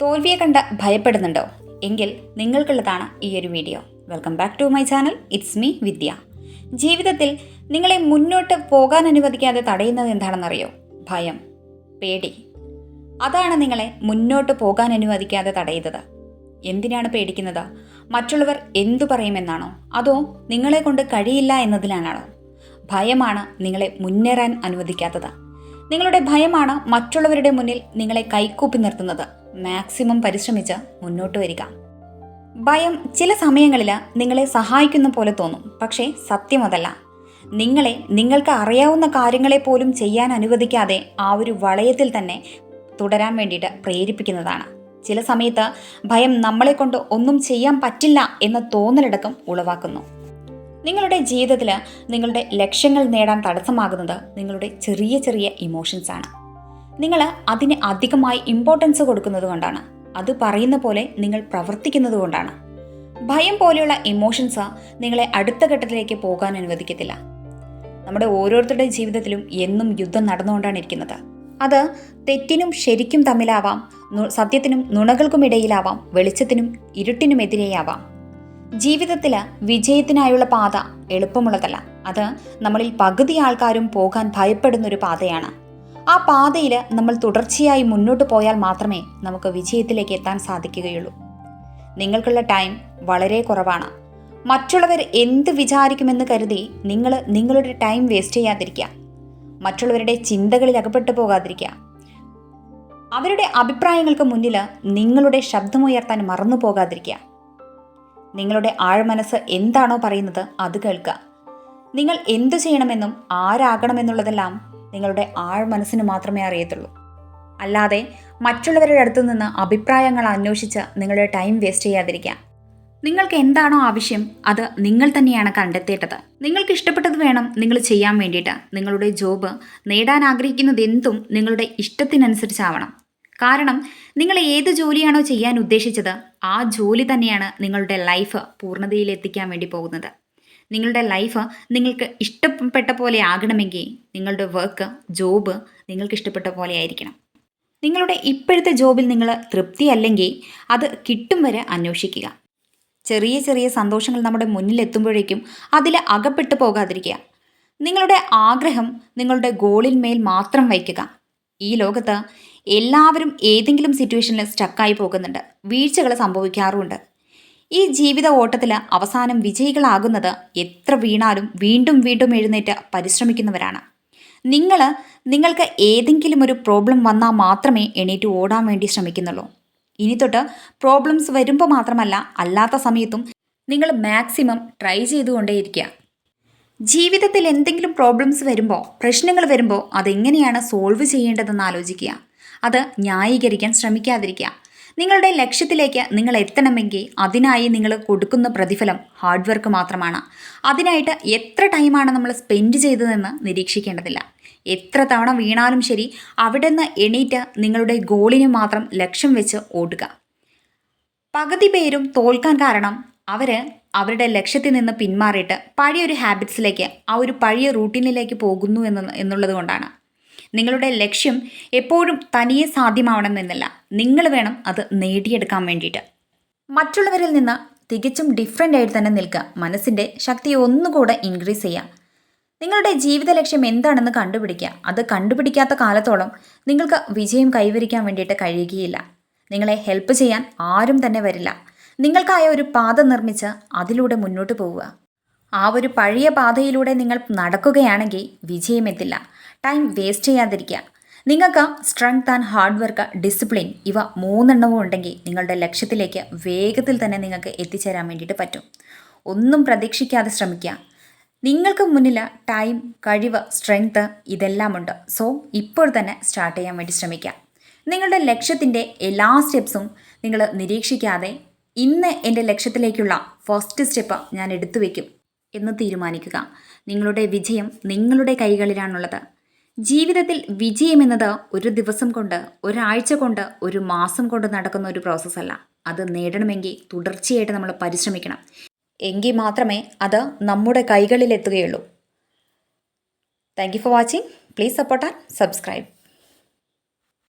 തോൽവിയെ കണ്ട് ഭയപ്പെടുന്നുണ്ടോ? എങ്കിൽ നിങ്ങൾക്കുള്ളതാണ് ഈ ഒരു video. Welcome back to my channel. It's me Vidya. ജീവിതത്തിൽ നിങ്ങളെ മുന്നോട്ട് പോകാൻ അനുവദിക്കാതെ തടയുന്നത് എന്താണെന്നറിയോ? ഭയം, പേടി. അതാണ് നിങ്ങളെ മുന്നോട്ട് പോകാൻ അനുവദിക്കാതെ തടയുന്നത്. എന്തിനാണ് പേടിക്കുന്നത്? മറ്റുള്ളവർ എന്തു പറയുമെന്നാണോ? അതോ നിങ്ങളെ കൊണ്ട് കഴിയില്ല എന്നതിലാണോ? ഭയമാണ് നിങ്ങളെ മുന്നേറാൻ അനുവദിക്കാത്തത്. നിങ്ങളുടെ ഭയമാണ് മറ്റുള്ളവരുടെ മുന്നിൽ നിങ്ങളെ കൈകൂപ്പി നിർത്തുന്നത്. മാക്സിമം പരിശ്രമിച്ച് മുന്നോട്ട് വരിക. ഭയം ചില സമയങ്ങളിൽ നിങ്ങളെ സഹായിക്കുന്ന പോലെ തോന്നും, പക്ഷേ സത്യം അതല്ല. നിങ്ങളെ നിങ്ങൾക്ക് അറിയാവുന്ന കാര്യങ്ങളെ പോലും ചെയ്യാൻ അനുവദിക്കാതെ ആ ഒരു വളയത്തിൽ തന്നെ തുടരാൻ വേണ്ടിയിട്ട് പ്രേരിപ്പിക്കുന്നതാണ്. ചില സമയത്ത് ഭയം നമ്മളെ കൊണ്ട് ഒന്നും ചെയ്യാൻ പറ്റില്ല എന്ന തോന്നലടക്കം ഉളവാക്കുന്നു. നിങ്ങളുടെ ജീവിതത്തിൽ നിങ്ങളുടെ ലക്ഷ്യങ്ങൾ നേടാൻ തടസ്സമാകുന്നത് നിങ്ങളുടെ ചെറിയ ചെറിയ ഇമോഷൻസ് ആണ്. നിങ്ങൾ അതിന് അധികമായി ഇമ്പോർട്ടൻസ് കൊടുക്കുന്നത് കൊണ്ടാണ്. അത് പറയുന്ന പോലെ നിങ്ങൾ പ്രവർത്തിക്കുന്നത് കൊണ്ടാണ്. ഭയം പോലെയുള്ള ഇമോഷൻസ് നിങ്ങളെ അടുത്ത ഘട്ടത്തിലേക്ക് പോകാൻ അനുവദിക്കത്തില്ല. നമ്മുടെ ഓരോരുത്തരുടെ ജീവിതത്തിലും എന്നും യുദ്ധം നടന്നുകൊണ്ടാണ് ഇരിക്കുന്നത്. അത് തെറ്റിനും ശരിക്കും തമ്മിലാവാം, സത്യത്തിനും നുണകൾക്കും ഇടയിലാവാം, വെളിച്ചത്തിനും ഇരുട്ടിനുമെതിരെയാവാം. ജീവിതത്തിൽ വിജയത്തിനായുള്ള പാത എളുപ്പമുള്ളതല്ല. അത് നമ്മളിൽ പകുതി ആൾക്കാരും പോകാൻ ഭയപ്പെടുന്നൊരു പാതയാണ്. ആ പാതയിൽ നമ്മൾ തുടർച്ചയായി മുന്നോട്ട് പോയാൽ മാത്രമേ നമുക്ക് വിജയത്തിലേക്ക് എത്താൻ സാധിക്കുകയുള്ളൂ. നിങ്ങൾക്കുള്ള ടൈം വളരെ കുറവാണ്. മറ്റുള്ളവർ എന്ത് വിചാരിക്കുമെന്ന് കരുതി നിങ്ങൾ നിങ്ങളുടെ ടൈം വേസ്റ്റ് ചെയ്യാതിരിക്കുക. മറ്റുള്ളവരുടെ ചിന്തകളിൽ അകപ്പെട്ടു പോകാതിരിക്കുക. അവരുടെ അഭിപ്രായങ്ങൾക്ക് മുന്നിൽ നിങ്ങളുടെ ശബ്ദമുയർത്താൻ മറന്നു പോകാതിരിക്കുക. നിങ്ങളുടെ ആഴ്മനസ്സ് എന്താണോ പറയുന്നത് അത് കേൾക്കുക. നിങ്ങൾ എന്തു ചെയ്യണമെന്നും ആരാകണമെന്നുള്ളതെല്ലാം നിങ്ങളുടെ ആഴ്മനസ്സിന് മാത്രമേ അറിയത്തുള്ളൂ. അല്ലാതെ മറ്റുള്ളവരുടെ അടുത്തു നിന്ന് അഭിപ്രായങ്ങൾ അന്വേഷിച്ച് നിങ്ങളുടെ ടൈം വേസ്റ്റ് ചെയ്യാതിരിക്കുക. നിങ്ങൾക്ക് എന്താണോ ആവശ്യം അത് നിങ്ങൾ തന്നെയാണ് കണ്ടെത്തേണ്ടത്. നിങ്ങൾക്ക് ഇഷ്ടപ്പെട്ടത് വേണം നിങ്ങൾ ചെയ്യാൻ വേണ്ടിയിട്ട്. നിങ്ങളുടെ ജോബ് നേടാൻ ആഗ്രഹിക്കുന്നത് എന്തും നിങ്ങളുടെ ഇഷ്ടത്തിനനുസരിച്ചാവണം. കാരണം നിങ്ങൾ ഏത് ജോലിയാണോ ചെയ്യാൻ ഉദ്ദേശിച്ചത് ആ ജോലി തന്നെയാണ് നിങ്ങളുടെ ലൈഫ് പൂർണ്ണതയിൽ എത്തിക്കാൻ വേണ്ടി പോകുന്നത്. നിങ്ങളുടെ ലൈഫ് നിങ്ങൾക്ക് ഇഷ്ടപ്പെട്ട പോലെ ആകണമെങ്കിൽ നിങ്ങളുടെ വർക്ക്, ജോബ് നിങ്ങൾക്ക് ഇഷ്ടപ്പെട്ട പോലെ ആയിരിക്കണം. നിങ്ങളുടെ ഇപ്പോഴത്തെ ജോബിൽ നിങ്ങൾ തൃപ്തിയല്ലെങ്കിൽ അത് കിട്ടും വരെ അന്വേഷിക്കുക. ചെറിയ ചെറിയ സന്തോഷങ്ങൾ നമ്മുടെ മുന്നിലെത്തുമ്പോഴേക്കും അതിൽ അകപ്പെട്ടു പോകാതിരിക്കുക. നിങ്ങളുടെ ആഗ്രഹം നിങ്ങളുടെ ഗോളിന്മേൽ മാത്രം വയ്ക്കുക. ഈ ലോകത്ത് എല്ലാവരും ഏതെങ്കിലും സിറ്റുവേഷനിൽ സ്റ്റക്കായി പോകുന്നുണ്ട്. വീഴ്ചകൾ സംഭവിക്കാറുമുണ്ട്. ഈ ജീവിത ഓട്ടത്തിൽ അവസാനം വിജയികളാകുന്നത് എത്ര വീണാലും വീണ്ടും വീണ്ടും എഴുന്നേറ്റ് പരിശ്രമിക്കുന്നവരാണ്. നിങ്ങൾക്ക് ഏതെങ്കിലും ഒരു പ്രോബ്ലം വന്നാൽ മാത്രമേ എണീറ്റ് ഓടാൻ വേണ്ടി ശ്രമിക്കുന്നുള്ളൂ. ഇനി തൊട്ട് പ്രോബ്ലംസ് വരുമ്പോൾ മാത്രമല്ല, അല്ലാത്ത സമയത്തും നിങ്ങൾ മാക്സിമം ട്രൈ ചെയ്തുകൊണ്ടേയിരിക്കുക. ജീവിതത്തിൽ എന്തെങ്കിലും പ്രോബ്ലംസ് വരുമ്പോൾ, പ്രശ്നങ്ങൾ വരുമ്പോൾ അതെങ്ങനെയാണ് സോൾവ് ചെയ്യേണ്ടതെന്ന് ആലോചിക്കുക. അത് ന്യായീകരിക്കാൻ ശ്രമിക്കാതിരിക്കുക. നിങ്ങളുടെ ലക്ഷ്യത്തിലേക്ക് നിങ്ങൾ എത്തണമെങ്കിൽ അതിനായി നിങ്ങൾ കൊടുക്കുന്ന പ്രതിഫലം ഹാർഡ് വർക്ക് മാത്രമാണ്. അതിനായിട്ട് എത്ര ടൈമാണ് നമ്മൾ സ്പെൻഡ് ചെയ്തതെന്ന് നിരീക്ഷിക്കേണ്ടതില്ല. എത്ര തവണ വീണാലും ശരി, അവിടെ നിന്ന് എണീറ്റ് നിങ്ങളുടെ ഗോളിന് മാത്രം ലക്ഷ്യം വെച്ച് ഓടുക. പകുതി പേരും തോൽക്കാൻ കാരണം അവരുടെ ലക്ഷ്യത്തിൽ നിന്ന് പിന്മാറിയിട്ട് പഴയൊരു ഹാബിറ്റ്സിലേക്ക്, ആ ഒരു പഴയ റൂട്ടീനിലേക്ക് പോകുന്നു എന്നുള്ളത് കൊണ്ടാണ്. നിങ്ങളുടെ ലക്ഷ്യം എപ്പോഴും തനിയെ സാധ്യമാവണമെന്നില്ല. നിങ്ങൾ വേണം അത് നേടിയെടുക്കാൻ വേണ്ടിയിട്ട്. മറ്റുള്ളവരിൽ നിന്ന് തികച്ചും ഡിഫറെൻ്റ് ആയിട്ട് തന്നെ നിൽക്കുക. മനസ്സിൻ്റെ ശക്തി ഒന്നുകൂടെ ഇൻക്രീസ് ചെയ്യുക. നിങ്ങളുടെ ജീവിത ലക്ഷ്യം എന്താണെന്ന് കണ്ടുപിടിക്കുക. അത് കണ്ടുപിടിക്കാത്ത കാലത്തോളം നിങ്ങൾക്ക് വിജയം കൈവരിക്കാൻ വേണ്ടിയിട്ട് കഴിയുകയില്ല. നിങ്ങളെ ഹെൽപ്പ് ചെയ്യാൻ ആരും തന്നെ വരില്ല. നിങ്ങൾക്കായ ഒരു പാത നിർമ്മിച്ച് അതിലൂടെ മുന്നോട്ട് പോവുക. ആ ഒരു പഴയ പാതയിലൂടെ നിങ്ങൾ നടക്കുകയാണെങ്കിൽ വിജയമെത്തില്ല. ടൈം വേസ്റ്റ് ചെയ്യാതിരിക്കുക. നിങ്ങൾക്ക് strength and hard work, discipline, ഇവ 3 ഉണ്ടെങ്കിൽ നിങ്ങളുടെ ലക്ഷ്യത്തിലേക്ക് വേഗത്തിൽ തന്നെ നിങ്ങൾക്ക് എത്തിച്ചേരാൻ വേണ്ടിയിട്ട് പറ്റും. ഒന്നും പ്രതീക്ഷിക്കാതെ ശ്രമിക്കുക. നിങ്ങൾക്ക് മുന്നിൽ ടൈം, കഴിവ്, സ്ട്രെങ്ത് ഇതെല്ലാം ഉണ്ട്. സോ ഇപ്പോൾ തന്നെ സ്റ്റാർട്ട് ചെയ്യാൻ വേണ്ടി ശ്രമിക്കുക. നിങ്ങളുടെ ലക്ഷ്യത്തിൻ്റെ എല്ലാ സ്റ്റെപ്സും നിങ്ങൾ നിരീക്ഷിക്കാതെ ഇന്ന് എൻ്റെ ലക്ഷ്യത്തിലേക്കുള്ള ഫസ്റ്റ് സ്റ്റെപ്പ് ഞാൻ എടുത്തു വയ്ക്കും എന്ന് തീരുമാനിക്കുക. നിങ്ങളുടെ വിജയം നിങ്ങളുടെ കൈകളിലാണുള്ളത്. ജീവിതത്തിൽ വിജയം എന്നത് ഒരു ദിവസം കൊണ്ട്, ഒരാഴ്ച കൊണ്ട്, ഒരു മാസം കൊണ്ട് നടക്കുന്ന ഒരു പ്രോസസ്സല്ല. അത് നേടണമെങ്കിൽ തുടർച്ചയായിട്ട് നമ്മൾ പരിശ്രമിക്കണം. എങ്കിൽ മാത്രമേ അത് നമ്മുടെ കൈകളിലെത്തുകയുള്ളൂ. Thank you for watching. Please support and subscribe.